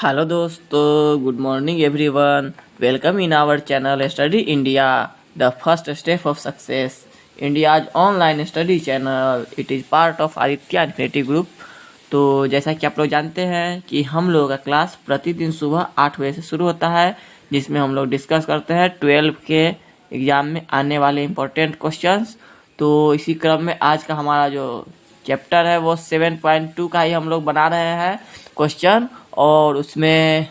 Hello दोस्तों, good morning everyone. Welcome in our channel study India, the first step of success. India's online study channel. It is part of Aditya infinity group. तो जैसा कि आप लोग जानते हैं कि हम लोगों का क्लास प्रतिदिन सुबह 8 बजे से शुरू होता है, जिसमें हम लोग डिस्कस करते हैं 12 के एग्ज़ाम में आने वाले इम्पोर्टेंट क्वेश्चंस। तो इसी क्रम में आज का हमारा जो चैप्टर है वो 7.2 का ही हम लोग बना रहे हैं क्वेश्चन, और उसमें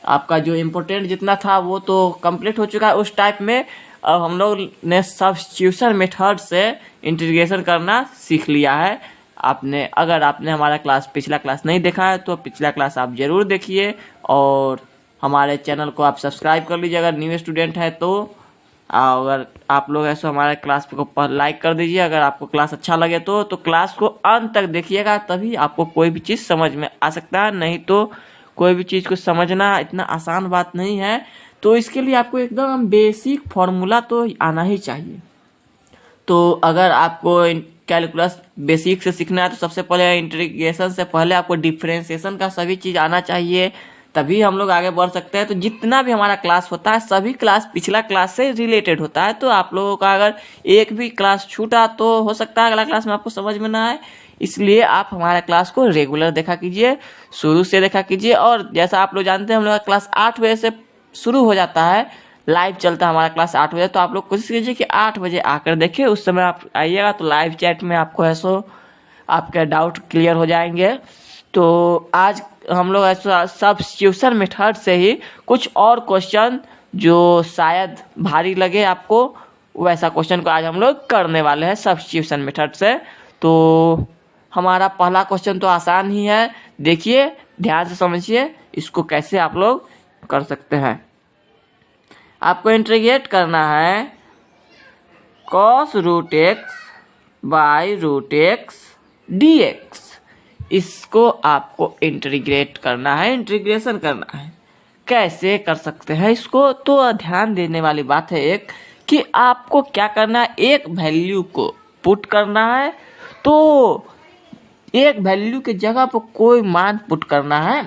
आपका जो इम्पोर्टेंट जितना था वो तो कंप्लीट हो चुका है उस टाइप में। अब हम लोग ने सब्स्टिट्यूशन मेथड से इंटीग्रेशन करना सीख लिया है। अगर आपने हमारा पिछला क्लास नहीं देखा है तो पिछला क्लास आप ज़रूर देखिए, और हमारे चैनल को आप सब्सक्राइब कर लीजिए अगर न्यू स्टूडेंट है तो। अगर आप लोग ऐसे हमारे क्लास को लाइक कर दीजिए अगर आपको क्लास अच्छा लगे तो क्लास को अंत तक देखिएगा, तभी आपको कोई भी चीज़ समझ में आ सकता है। नहीं तो कोई भी चीज़ को समझना इतना आसान बात नहीं है। तो इसके लिए आपको एकदम बेसिक फॉर्मूला तो आना ही चाहिए। तो अगर आपको कैलकुलस बेसिक से सीखना है तो सबसे पहले इंटीग्रेशन से पहले आपको डिफरेंशिएशन का सभी चीज़ आना चाहिए, तभी हम लोग आगे बढ़ सकते हैं। तो जितना भी हमारा क्लास होता है सभी क्लास पिछला क्लास से रिलेटेड होता है। तो आप लोगों का अगर एक भी क्लास छूटा तो हो सकता है अगला क्लास में आपको समझ में ना आए, इसलिए आप हमारे क्लास को रेगुलर देखा कीजिए, शुरू से देखा कीजिए। और जैसा आप लोग जानते हैं हम लोग का क्लास 8 बजे से शुरू हो जाता है, लाइव चलता है हमारा क्लास 8 बजे। तो आप लोग कोशिश कीजिए कि 8 बजे आकर देखिए, उस समय आप आइएगा तो लाइव चैट में आपको ऐसो आपके डाउट क्लियर हो जाएंगे। तो आज हम लोग ऐसा सब्स्टिट्यूशन मेथड से ही कुछ और क्वेश्चन जो शायद भारी लगे आपको, वैसा क्वेश्चन को आज हम लोग करने वाले हैं सब्स्टिट्यूशन मेथड से। तो हमारा पहला क्वेश्चन तो आसान ही है, देखिए ध्यान से समझिए इसको कैसे आप लोग कर सकते हैं। आपको इंटीग्रेट करना है cos root x by root x d x. इसको आपको इंटीग्रेट करना है, इंटीग्रेशन करना है। कैसे कर सकते हैं इसको, तो ध्यान देने वाली बात है एक कि आपको क्या करना है, एक वैल्यू को पुट करना है। तो एक वैल्यू की जगह पर कोई मान पुट करना है,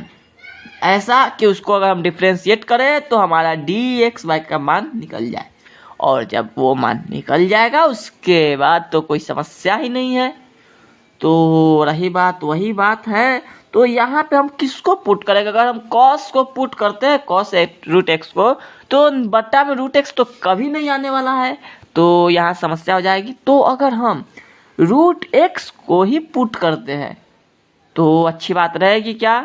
ऐसा कि उसको अगर हम डिफ्रेंशिएट करें तो हमारा डी एक्स वाई का मान निकल जाए। और जब वो मान निकल जाएगा उसके बाद तो कोई समस्या ही नहीं है। तो रही बात वही बात है, तो यहाँ पे हम किसको पुट करेंगे। अगर हम कॉस को पुट करते हैं, कॉस रूट एक्स को, तो बट्टा में रूट एक्स तो कभी नहीं आने वाला है, तो यहाँ समस्या हो जाएगी। तो अगर हम रूट एक्स को ही पुट करते हैं तो अच्छी बात रहेगी क्या,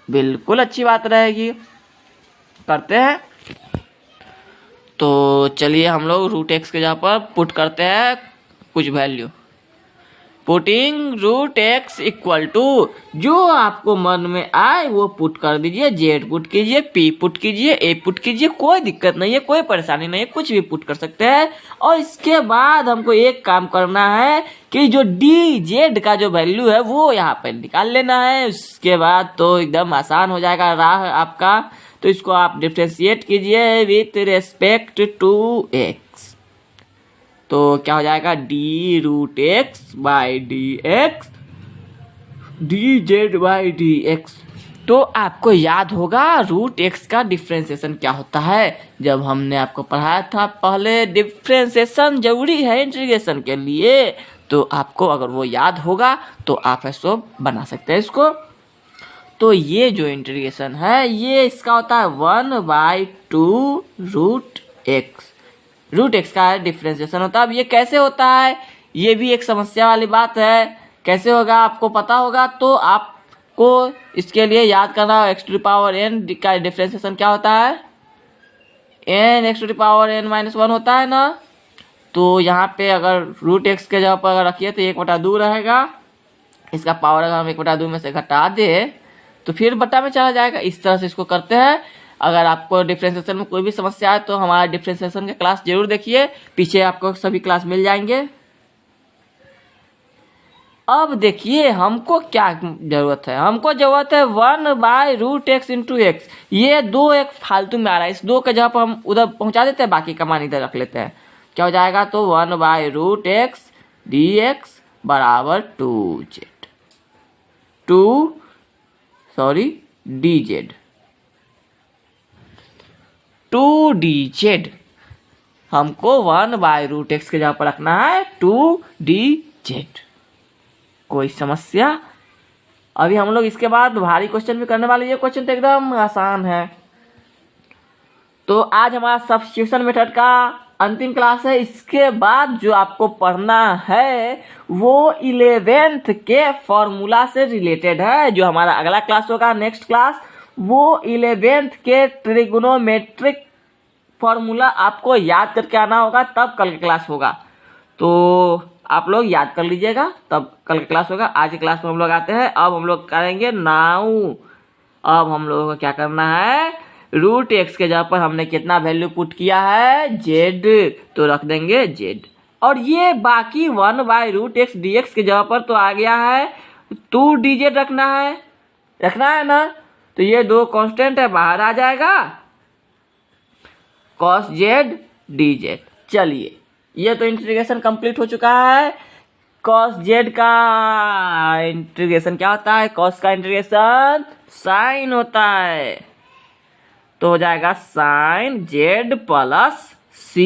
बिल्कुल अच्छी बात रहेगी। करते हैं तो चलिए हम लोग रूट एक्स के जगह पर पुट करते हैं कुछ value. Putting root x equal to जो आपको मन में आए वो पुट कर दीजिए। जेड पुट कीजिए, पी पुट कीजिए, ए पुट कीजिए, कोई दिक्कत नहीं है, कोई परेशानी नहीं है, कुछ भी पुट कर सकते हैं। और इसके बाद हमको एक काम करना है कि जो डी जेड का जो वैल्यू है वो यहाँ पर निकाल लेना है। उसके बाद तो एकदम आसान हो जाएगा राह आपका। तो इसको आप डिफ्रेंशिएट कीजिए विथ रेस्पेक्ट टू एक्स, तो क्या हो जाएगा, d root x by d x d z by d x. तो आपको याद होगा रूट एक्स का डिफ्रेंशिएशन क्या होता है, जब हमने आपको पढ़ाया था पहले। डिफ्रेंशिएशन जरूरी है इंटीग्रेशन के लिए, तो आपको अगर वो याद होगा तो आप ऐसा बना सकते हैं इसको। तो ये जो इंटीग्रेशन है ये इसका होता है 1/2 रूट एक्स। रूट एक्स का डिफ्रेंशिएशन होता है। अब ये कैसे होता है, ये भी एक समस्या वाली बात है। कैसे होगा आपको पता होगा तो आपको इसके लिए याद करना, x to the power n का डिफ्रेंशिएशन क्या होता है, n x to the power n minus 1 होता है ना। तो यहाँ पे अगर रूट एक्स के जगह पर अगर रखिए तो 1/2 रहेगा। इसका पावर अगर हम 1/2 में से घटा दे तो फिर बट्टा में चला जाएगा। इस तरह से इसको करते हैं। अगर आपको डिफ्रेंशिएशन में कोई भी समस्या है तो हमारा डिफ्रेंशिएशन का क्लास जरूर देखिए, पीछे आपको सभी क्लास मिल जाएंगे। अब देखिए हमको क्या जरूरत है, हमको जरूरत है 1/रूट एक्स इंटू एक्स। ये दो एक फालतू में आ रहा है, इस दो के जगह पर हम उधर पहुंचा देते हैं, बाकी का मान इधर रख लेते हैं। क्या हो जाएगा, तो 1/रूट एक्स डी एक्स बराबर 2 जेड। dz, 2dz हमको 1/√x के जगह पर रखना है 2dz। कोई समस्या? अभी हम लोग इसके बाद भारी क्वेश्चन भी करने वाले। ये क्वेश्चन तो एकदम आसान है। तो आज हमारा सब्स्टिट्यूशन मेथड का अंतिम क्लास है। इसके बाद जो आपको पढ़ना है वो 11th के फॉर्मूला से रिलेटेड है। जो हमारा अगला क्लास होगा, नेक्स्ट क्लास, वो 11th के ट्रिगोनोमेट्रिक फॉर्मूला आपको याद करके आना होगा, तब कल की क्लास होगा। तो आप लोग याद कर लीजिएगा, तब कल की क्लास होगा। आज की क्लास में हम लोग आते हैं। अब हम लोग करेंगे नाउ। अब हम लोगों को क्या करना है, √x के जगह पर हमने कितना वैल्यू पुट किया है, z, तो रख देंगे z। और ये बाकी 1/√x dx के जगह पर तो आ गया है 2dz रखना है ना। तो ये दो कांस्टेंट है, बाहर आ जाएगा cos z dz। चलिए, ये तो इंटीग्रेशन कंप्लीट हो चुका है। cos z का इंटीग्रेशन क्या होता है, cos का इंटीग्रेशन साइन होता है, तो हो जाएगा साइन z प्लस c।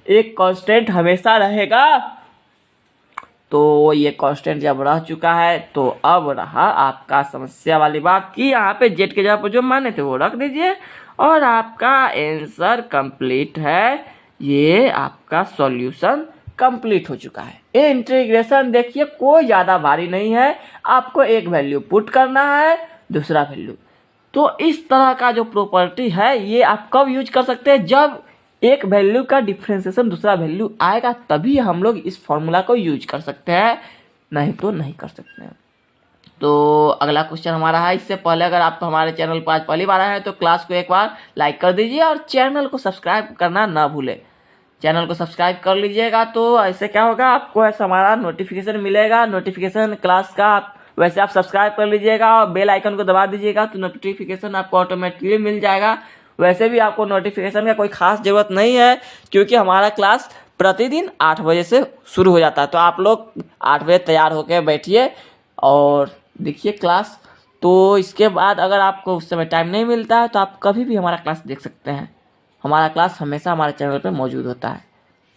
एक कांस्टेंट हमेशा रहेगा, तो ये कांस्टेंट जब रह चुका है तो अब रहा आपका समस्या वाली बात कि यहाँ पे z के जगह पर जो माने थे वो रख दीजिए और आपका आंसर कंप्लीट है। ये आपका सॉल्यूशन कंप्लीट हो चुका है। ये इंटीग्रेशन देखिए कोई ज़्यादा भारी नहीं है। आपको एक वैल्यू पुट करना है, दूसरा वैल्यू। तो इस तरह का जो प्रॉपर्टी है ये आप कब यूज कर सकते हैं, जब एक वैल्यू का डिफ्रेंसिएशन दूसरा वैल्यू आएगा, तभी हम लोग इस फॉर्मूला को यूज कर सकते हैं, नहीं तो नहीं कर सकते हैं। तो अगला क्वेश्चन हमारा है। इससे पहले अगर आप हमारे चैनल पर आज पहली बार आए हैं तो क्लास को एक बार लाइक कर दीजिए और चैनल को सब्सक्राइब करना ना भूलें। चैनल को सब्सक्राइब कर लीजिएगा तो ऐसे क्या होगा, आपको ऐसा हमारा नोटिफिकेशन मिलेगा, नोटिफिकेशन क्लास का। वैसे आप सब्सक्राइब कर लीजिएगा और बेल आइकन को दबा दीजिएगा तो नोटिफिकेशन आपको ऑटोमेटिकली मिल जाएगा। वैसे भी आपको नोटिफिकेशन का कोई खास ज़रूरत नहीं है, क्योंकि हमारा क्लास प्रतिदिन 8 बजे से शुरू हो जाता है। तो आप लोग 8 बजे तैयार होकर बैठिए और देखिए क्लास। तो इसके बाद अगर आपको उस समय टाइम नहीं मिलता है तो आप कभी भी हमारा क्लास देख सकते हैं। हमारा क्लास हमेशा हमारे चैनल पर मौजूद होता है,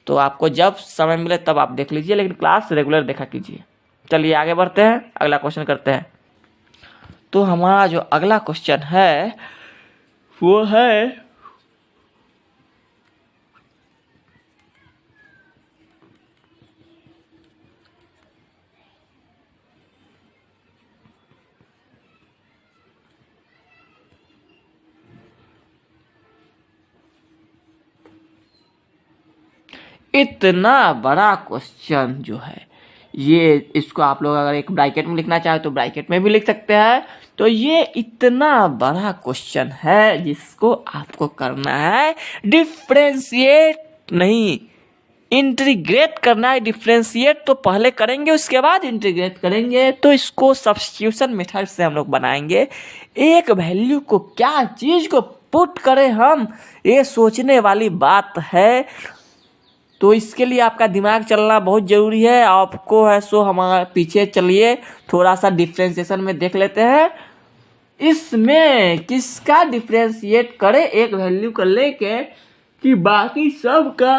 तो आपको जब समय मिले तब आप देख लीजिए, लेकिन क्लास रेगुलर देखा कीजिए। चलिए आगे बढ़ते हैं, अगला क्वेश्चन करते हैं। तो हमारा जो अगला क्वेश्चन है वो है इतना बड़ा क्वेश्चन जो है ये, इसको आप लोग अगर एक ब्रैकेट में लिखना चाहे तो ब्रैकेट में भी लिख सकते हैं। तो ये इतना बड़ा क्वेश्चन है जिसको आपको करना है डिफ्रेंशिएट नहीं, इंटीग्रेट करना है। डिफ्रेंशिएट तो पहले करेंगे, उसके बाद इंटीग्रेट करेंगे। तो इसको सब्स्टिट्यूशन मेथड से हम लोग बनाएंगे। एक वैल्यू को क्या चीज़ को पुट करें हम, ये सोचने वाली बात है। तो इसके लिए आपका दिमाग चलना बहुत ज़रूरी है। आपको है सो हमारे पीछे चलिए, थोड़ा सा डिफ्रेंशिएशन में देख लेते हैं। इसमें किसका डिफ्रेंशिएट करें एक वैल्यू को लेके कि बाकी सब का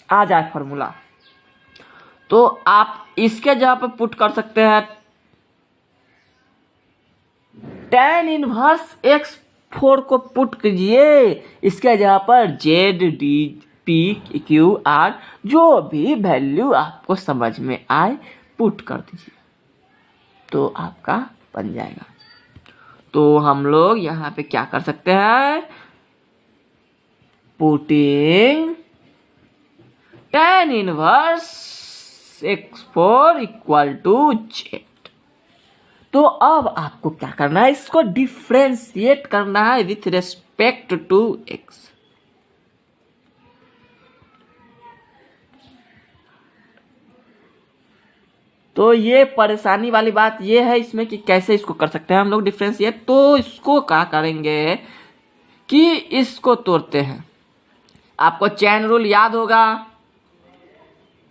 आ जाए फॉर्मूला। तो आप इसके जगह पर पुट कर सकते हैं tan इनवर्स x4 को पुट कीजिए। इसके जगह पर z d p q r जो भी वैल्यू आपको समझ में आए पुट कर दीजिए, तो आपका बन जाएगा। तो हम लोग यहाँ पे क्या कर सकते हैं, putting tan inverse x4 equal to z। तो अब आपको क्या करना है, इसको डिफ्रेंशिएट करना है विथ रेस्पेक्ट टू x। तो ये परेशानी वाली बात ये है इसमें कि कैसे इसको कर सकते हैं हम लोग डिफ्रेंशिएट। तो इसको क्या करेंगे कि इसको तोड़ते हैं। आपको चेन रूल याद होगा।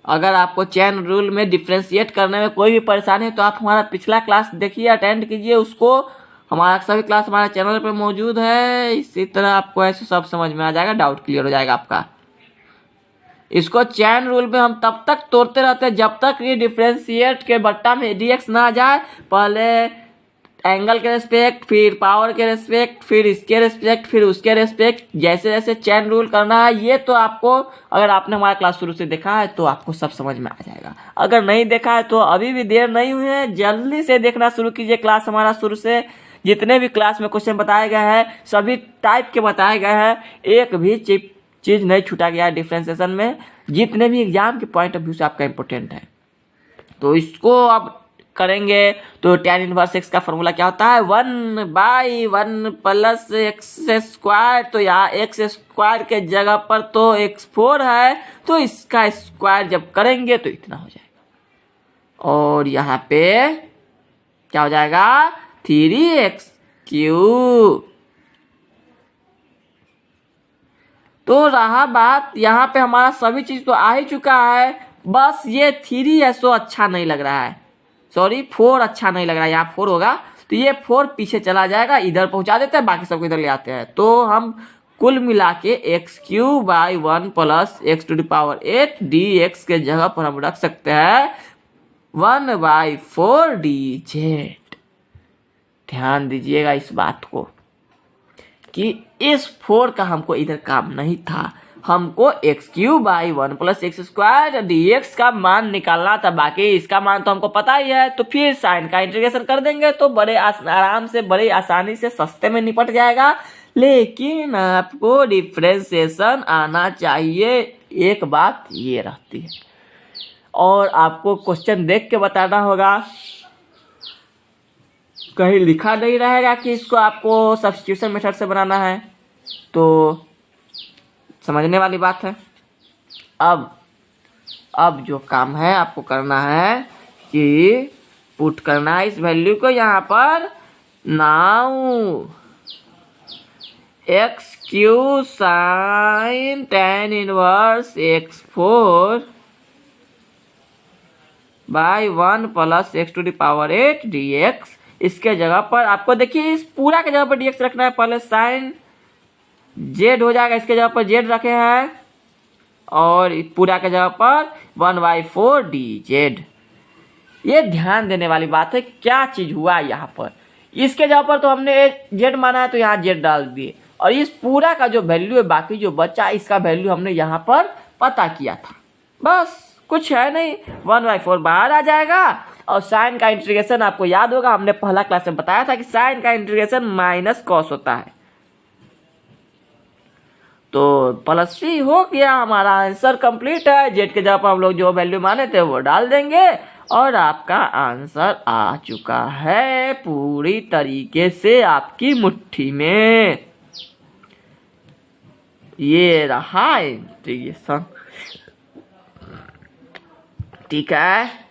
अगर आपको चेन रूल में डिफ्रेंशिएट करने में कोई भी परेशानी है तो आप हमारा पिछला क्लास देखिए, अटेंड कीजिए उसको। हमारा सभी क्लास हमारे चैनल पर मौजूद है। इसी तरह आपको ऐसे सब समझ में आ जाएगा, डाउट क्लियर हो जाएगा आपका। इसको चैन रूल में हम तब तक तोड़ते रहते हैं जब तक ये डिफरेंशिएट के बट्टा में डीएक्स ना आ जाए। पहले एंगल के रेस्पेक्ट, फिर पावर के रेस्पेक्ट, फिर इसके रेस्पेक्ट, फिर उसके रेस्पेक्ट, जैसे जैसे चैन रूल करना है। ये तो आपको, अगर आपने हमारा क्लास शुरू से देखा है तो आपको सब समझ में आ जाएगा। अगर नहीं देखा है तो अभी भी देर नहीं हुई है, जल्दी से देखना शुरू कीजिए क्लास हमारा शुरू से। जितने भी क्लास में क्वेश्चन बताए गए हैं सभी टाइप के बताए गए हैं, एक भी चीज नहीं छूटा गया है डिफ्रेंसिएशन में। जितने भी एग्जाम के पॉइंट ऑफ व्यू से आपका इंपॉर्टेंट है, तो इसको आप करेंगे तो tan इनवर्स x का फॉर्मूला क्या होता है, 1/1 प्लस एक्स स्क्वायर। तो यहाँ एक्स स्क्वायर के जगह पर तो x4 है, तो इसका स्क्वायर जब करेंगे तो इतना हो जाएगा। और यहाँ पे क्या हो जाएगा, 3x³। तो रहा बात, यहाँ पे हमारा सभी चीज तो आ ही चुका है, बस ये 3 है सो अच्छा नहीं लग रहा है, सॉरी 4 अच्छा नहीं लग रहा है। यहाँ 4 होगा तो ये 4 पीछे चला जाएगा, इधर पहुंचा देते हैं, बाकी सबको इधर ले आते हैं। तो हम कुल मिला के x³ / 1 प्लस x⁴ dx के जगह पर हम रख सकते हैं 1/4 dz। ध्यान दीजिएगा इस बात को कि इस 4 का हमको इधर काम नहीं था, हमको x³ / 1 प्लस x² dx का मान निकालना था। बाकी इसका मान तो हमको पता ही है, तो फिर साइन का इंटीग्रेशन कर देंगे तो बड़े आराम से, बड़े आसानी से, सस्ते में निपट जाएगा। लेकिन आपको डिफ्रेंसिएशन आना चाहिए, एक बात ये रहती है। और आपको क्वेश्चन देख के बताना होगा, कहीं लिखा नहीं रहेगा कि इसको आपको सब्स्टिट्यूशन मेथड से बनाना है, तो समझने वाली बात है। अब जो काम है आपको करना है कि पुट करना है इस वैल्यू को यहाँ पर। Now x³ sin tan inverse x4 / 1 plus x⁴ dx। इसके जगह पर आपको देखिए इस पूरा के जगह पर dx रखना है। पहले साइन z हो जाएगा, इसके जगह पर z रखे हैं, और पूरा के जगह पर 1/4 dz। ये ध्यान देने वाली बात है, क्या चीज हुआ यहाँ पर। इसके जगह पर तो हमने z माना है तो यहाँ z डाल दिए, और इस पूरा का जो वैल्यू है, बाकी जो बचा इसका वैल्यू हमने यहाँ पर पता किया था। बस कुछ है नहीं, 1/4 बाहर आ जाएगा। और साइन का इंटीग्रेशन आपको याद होगा, हमने पहला क्लास में बताया था कि साइन का इंटीग्रेशन माइनस कॉस होता है। तो प्लस सी हो गया, हमारा आंसर कंप्लीट है। जेड के जगह पर हम लोग जो वैल्यू माने थे वो डाल देंगे, और आपका आंसर आ चुका है पूरी तरीके से आपकी मुट्ठी में। ये रहा इंटीग्रेशन, ठीक है,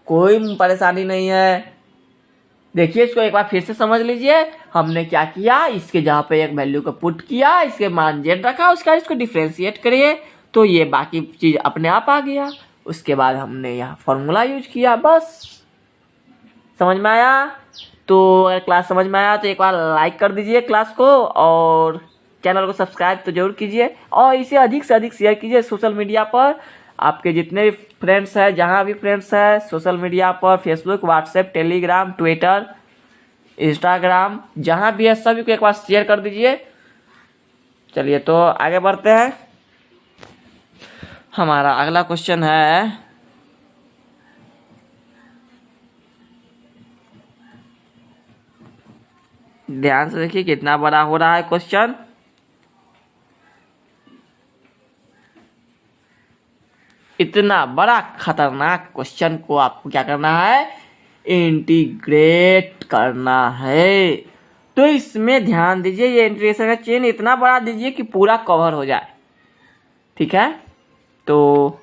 कोई परेशानी नहीं है। देखिए इसको एक बार फिर से समझ लीजिए, हमने क्या किया, इसके जहाँ पे एक वैल्यू को पुट किया, इसके मान z रखा, उसका इसको डिफ्रेंशिएट करिए तो ये बाकी चीज अपने आप आ गया। उसके बाद हमने यहाँ फॉर्मूला यूज किया, बस। समझ में आया? तो अगर क्लास समझ में आया तो एक बार लाइक कर दीजिए क्लास को, और चैनल को सब्सक्राइब तो जरूर कीजिए, और इसे अधिक से अधिक शेयर कीजिए सोशल मीडिया पर। आपके जितने भी फ्रेंड्स हैं, जहाँ भी फ्रेंड्स हैं सोशल मीडिया पर, Facebook, WhatsApp, Telegram, Twitter, Instagram, जहाँ भी है सभी को एक बार शेयर कर दीजिए। चलिए तो आगे बढ़ते हैं। हमारा अगला क्वेश्चन है, ध्यान से देखिए कितना बड़ा हो रहा है क्वेश्चन। इतना बड़ा खतरनाक क्वेश्चन को आपको क्या करना है, इंटीग्रेट करना है। तो इसमें ध्यान दीजिए, ये इंटीग्रेशन का चेन इतना बड़ा दीजिए कि पूरा कवर हो जाए, ठीक है। तो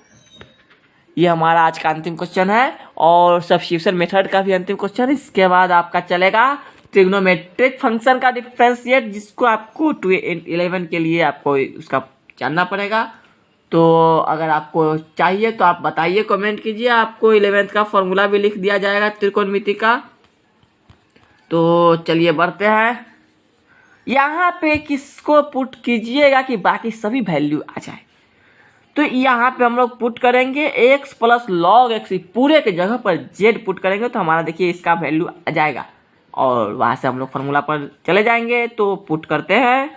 ये हमारा आज का अंतिम क्वेश्चन है, और सब्स्टिट्यूशन मेथड का भी अंतिम क्वेश्चन। इसके बाद आपका चलेगा ट्रिग्नोमेट्रिक फंक्शन का डिफरेंशिएट, जिसको आपको 11 के लिए आपको उसका जानना पड़ेगा। तो अगर आपको चाहिए तो आप बताइए, कमेंट कीजिए, आपको 11th का फॉर्मूला भी लिख दिया जाएगा त्रिकोणमिति का। तो चलिए बढ़ते हैं। यहाँ पे किसको पुट कीजिएगा कि बाकी सभी वैल्यू आ जाए। तो यहाँ पे हम लोग पुट करेंगे x प्लस लॉग एक्स, पूरे के जगह पर z पुट करेंगे तो हमारा देखिए इसका वैल्यू आ जाएगा। और वहाँ से हम लोग फार्मूला पर चले जाएंगे। तो पुट करते हैं,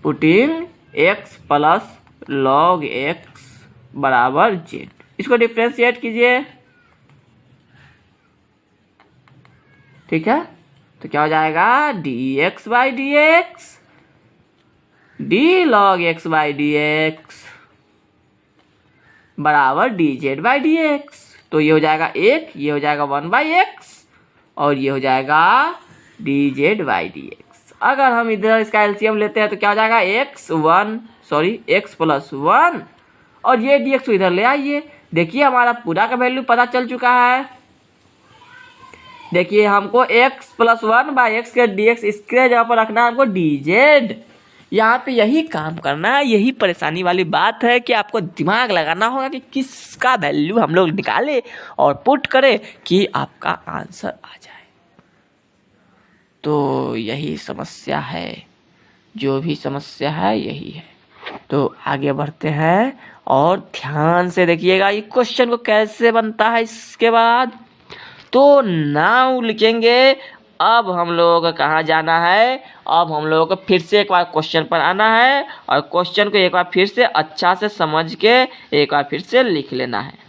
putting x plus log x बराबर z। इसको डिफ्रेंशिएट कीजिए, ठीक है। तो क्या हो जाएगा, dx by d x D log x by d x बराबर dz बाई डी एक्स। तो ये हो जाएगा 1, ये हो जाएगा 1/x और ये हो जाएगा dz बाई डी एक्स। अगर हम इधर इसका एलसीएम लेते हैं तो क्या हो जाएगा, x प्लस 1 और ये dx को इधर ले आइए। देखिए हमारा पूरा का वैल्यू पता चल चुका है। देखिए हमको x प्लस 1/x के dx इसके जगह पर रखना है हमको dz। यहाँ पे यही काम करना है, यही परेशानी वाली बात है कि आपको दिमाग लगाना होगा कि किसका वैल्यू हम लोग निकाले और पुट करें कि आपका आंसर आ जाए। तो यही समस्या है, जो भी समस्या है यही है। तो आगे बढ़ते हैं और ध्यान से देखिएगा ये क्वेश्चन को कैसे बनता है। इसके बाद तो नाउ लिखेंगे। अब हम लोगों को कहाँ जाना है, अब हम लोगों को फिर से एक बार क्वेश्चन पर आना है और क्वेश्चन को एक बार फिर से अच्छा से समझ के एक बार फिर से लिख लेना है।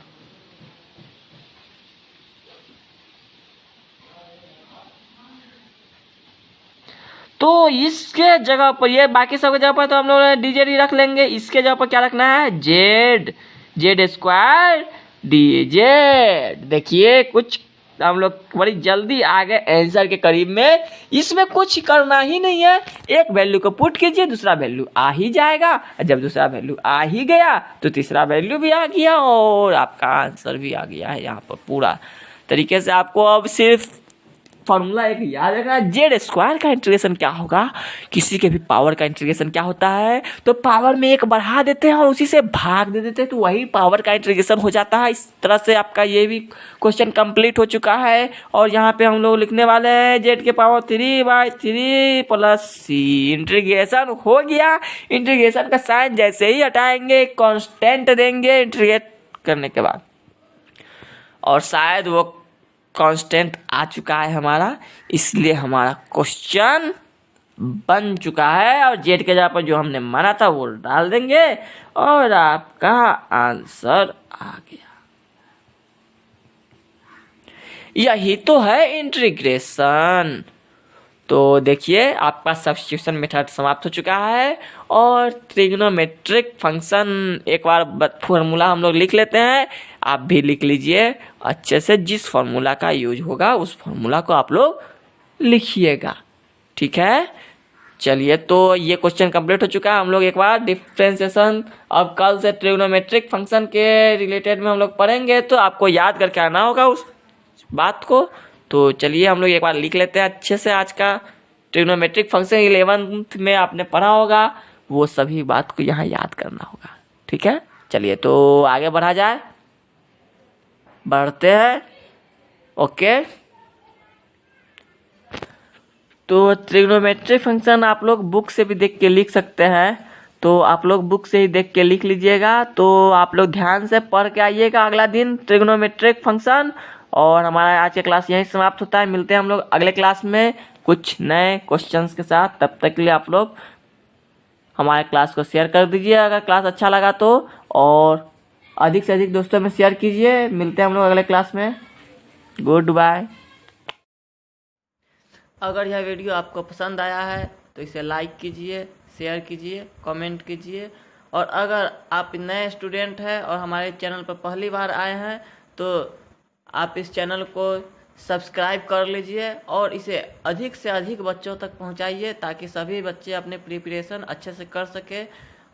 तो इसके जगह पर, ये बाकी सब के जगह पर तो हम लोग dz ही रख लेंगे। इसके जगह पर क्या रखना है, z स्क्वायर dz। देखिए कुछ हम लोग बड़ी जल्दी आ गए आंसर के करीब में। इसमें कुछ करना ही नहीं है, एक वैल्यू को पुट कीजिए, दूसरा वैल्यू आ ही जाएगा। जब दूसरा वैल्यू आ ही गया तो तीसरा वैल्यू भी आ गया और आपका आंसर भी आ गया है। यहाँ पर पूरा तरीके से आपको अब सिर्फ फॉर्मूला एक याद रखना, जेड स्क्वायर का इंटीग्रेशन क्या होगा, किसी के भी पावर का इंटीग्रेशन क्या होता है, तो पावर में एक बढ़ा देते हैं और उसी से भाग दे देते हैं, तो वही पावर का इंटीग्रेशन हो जाता है। इस तरह से आपका ये भी क्वेश्चन कंप्लीट हो चुका है। और यहाँ पे हम लोग लिखने वाले हैं जेड के पावर 3/3 प्लस सी। इंटीग्रेशन हो गया। इंटीग्रेशन का साइन जैसे ही हटाएंगे कॉन्स्टेंट देंगे इंटीग्रेट करने के बाद, और शायद वो कांस्टेंट आ चुका है हमारा, इसलिए हमारा क्वेश्चन बन चुका है। और जेड के जगह पर जो हमने माना था वो डाल देंगे और आपका आंसर आ गया। यही तो है इंटीग्रेशन। तो देखिए आपका सब्स्टिट्यूशन मेथड समाप्त हो चुका है और ट्रिग्नोमेट्रिक फंक्शन एक बार फॉर्मूला हम लोग लिख लेते हैं। आप भी लिख लीजिए अच्छे से, जिस फॉर्मूला का यूज होगा उस फॉर्मूला को आप लोग लिखिएगा, ठीक है। चलिए तो ये क्वेश्चन कंप्लीट हो चुका है। हम लोग एक बार डिफरेंशिएशन अब कल से ट्रिग्नोमेट्रिक फंक्शन के रिलेटेड में हम लोग पढ़ेंगे, तो आपको याद करके आना होगा उस बात को। तो चलिए हम लोग एक बार लिख लेते हैं अच्छे से। आज का ट्रिग्नोमेट्रिक फंक्शन 11th में आपने पढ़ा होगा, वो सभी बात को यहाँ याद करना होगा, ठीक है। चलिए तो आगे बढ़ा जाए, बढ़ते हैं। ओके, तो ट्रिग्नोमेट्रिक फंक्शन आप लोग बुक से भी देख के लिख सकते हैं, तो आप लोग बुक से ही देख के लिख लीजिएगा। तो आप लोग ध्यान से पढ़ के आइएगा अगला दिन ट्रिग्नोमेट्रिक फंक्शन। और हमारा आज का क्लास यहीं समाप्त होता है। मिलते हैं हम लोग अगले क्लास में कुछ नए क्वेश्चंस के साथ। तब तक के लिए आप लोग हमारे क्लास को शेयर कर दीजिए अगर क्लास अच्छा लगा तो, और अधिक से अधिक दोस्तों में शेयर कीजिए। मिलते हैं हम लोग अगले क्लास में। Good bye. अगर यह वीडियो आपको पसंद आया है तो इसे लाइक कीजिए, शेयर कीजिए, कमेंट कीजिए। और अगर आप नए स्टूडेंट हैं और हमारे चैनल पर पहली बार आए हैं तो आप इस चैनल को सब्सक्राइब कर लीजिए और इसे अधिक से अधिक बच्चों तक पहुंचाइए ताकि सभी बच्चे अपने प्रिपरेशन अच्छे से कर सके।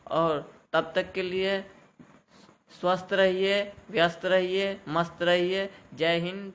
और तब तक के लिए स्वस्थ रहिए, व्यस्त रहिए, मस्त रहिए। जय हिंद।